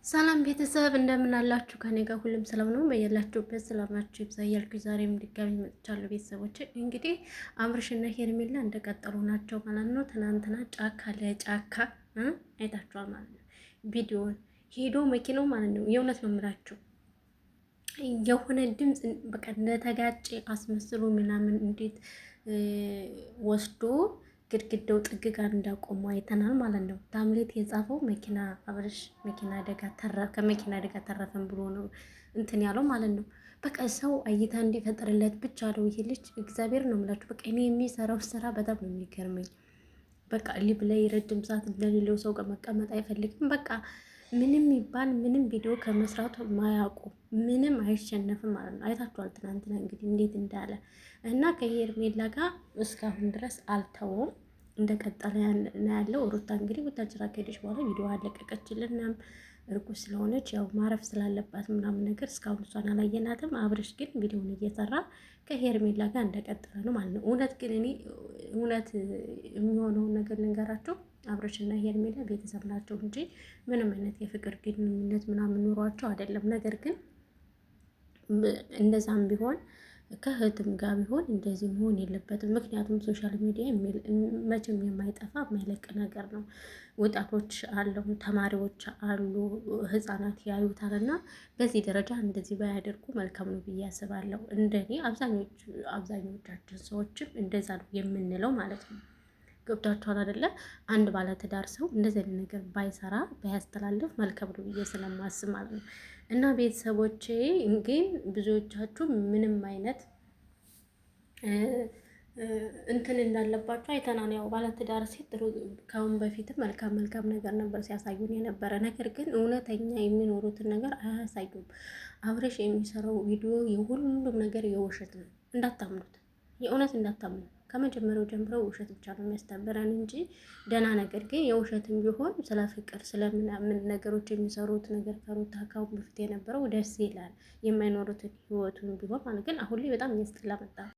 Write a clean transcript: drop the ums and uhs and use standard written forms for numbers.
ሰላም ቤተሰብ እንደምን አላችሁ? ከኔ ጋር ሁሉም ሰላም ነው። በያላችሁበት ሰላማችሁ ይብዛ እያልኩኝ ዛሬም ድጋሚ መጥቻለሁ። ቤተሰቦች እንግዲህ አብርሽና ሄርሜላ እንደቀጠሉ ናቸው ማለት ነው። ትናንትና ጫካ ለጫካ አይታችኋል ማለት ነው። ቪዲዮን ሄዶ መኪናው ማለት ነው። የእውነት ነው የምላችሁ የሆነ ድምፅ በቃ እንደተጋጨ አስመስሎ ምናምን እንዴት ወስዶ ግድግዳው ጥግ ጋር እንዳቆሙ አይተናል ማለት ነው። ታምሌት የጻፈው መኪና አብርሽ መኪና አደጋ ተረፈ ከመኪና አደጋ ተረፈን ብሎ ነው እንትን ያለው ማለት ነው። በቃ ሰው እይታ እንዲፈጠርለት ብቻ ነው ይሄ ልጅ። እግዚአብሔር ነው የምላችሁ። በቃ እኔ የሚሰራው ስራ በጣም ነው የሚገርመኝ። በቃ ሊብ ላይ ረጅም ሰዓት እንደሌለው ሰው ጋር መቀመጥ አይፈልግም። በቃ ምንም ይባል ምንም ቪዲዮ ከመስራቱ ማያውቁ ምንም አይሸነፍም ማለት ነው። አይታችኋል ትናንትና እንግዲህ እንዴት እንዳለ እና ከሄርሜላ ጋር እስካሁን ድረስ አልተውም። እንደቀጠለ ያለው ሩታ እንግዲህ ቡታጅራ ከሄደች በኋላ ቪዲዮ አለቀቀችልንም። እርጉዝ ስለሆነች ያው ማረፍ ስላለባት ምናምን ነገር እስካሁን እሷን አላየናትም። አብርሽ ግን ቪዲዮውን እየሰራ ከሄርሜላ ጋር እንደቀጠለ ነው ማለት ነው። እውነት ግን እኔ እውነት የሚሆነውን ነገር ልንገራቸው። አብርሽና ሄርሜላ ቤተሰብ ናቸው እንጂ ምንም አይነት የፍቅር ግንኙነት ምናምን ኑሯቸው አይደለም። ነገር ግን እንደዛም ቢሆን ከእህትም ጋር ቢሆን እንደዚህ መሆን የለበትም። ምክንያቱም ሶሻል ሚዲያ መቼም የማይጠፋ የማይለቅ ነገር ነው። ወጣቶች አሉ፣ ተማሪዎች አሉ፣ ህፃናት ያዩታል እና በዚህ ደረጃ እንደዚህ ባያደርጉ መልካም ነው ብዬ አስባለሁ። እንደኔ አብዛኞቻችን ሰዎችም እንደዛ ነው የምንለው ማለት ነው። ገብቷችኋል አይደለ? አንድ ባለትዳር ሰው እንደዚህ አይነት ነገር ባይሰራ ባያስተላልፍ መልካም ነው ብዬ ስለማስብ ማለት ነው። እና ቤተሰቦቼ ግን ብዙዎቻችሁ ምንም አይነት እንትን እንዳለባቸው አይተናል። ያው ባለትዳር ሴት ከአሁን በፊትም መልካም ነገር ነበር ሲያሳዩን የነበረ። ነገር ግን እውነተኛ የሚኖሩትን ነገር አያሳዩም። አብርሽ የሚሰራው ቪዲዮ የሁሉም ነገር የውሸት ነው። እንዳታምኑት፣ የእውነት እንዳታምኑ። ከመጀመሪያው ጀምረው ውሸት ብቻ ነው የሚያስተምረን እንጂ ደህና ነገር ግን የውሸትም ቢሆን ስለ ፍቅር ስለምናምን ነገሮች የሚሰሩት ነገር ከሩታ ካሁን በፊት የነበረው ደስ ይላል። የማይኖሩትን ህይወቱን ቢሆን ማለት ግን አሁን ላይ በጣም የሚያስጠላ መጣ።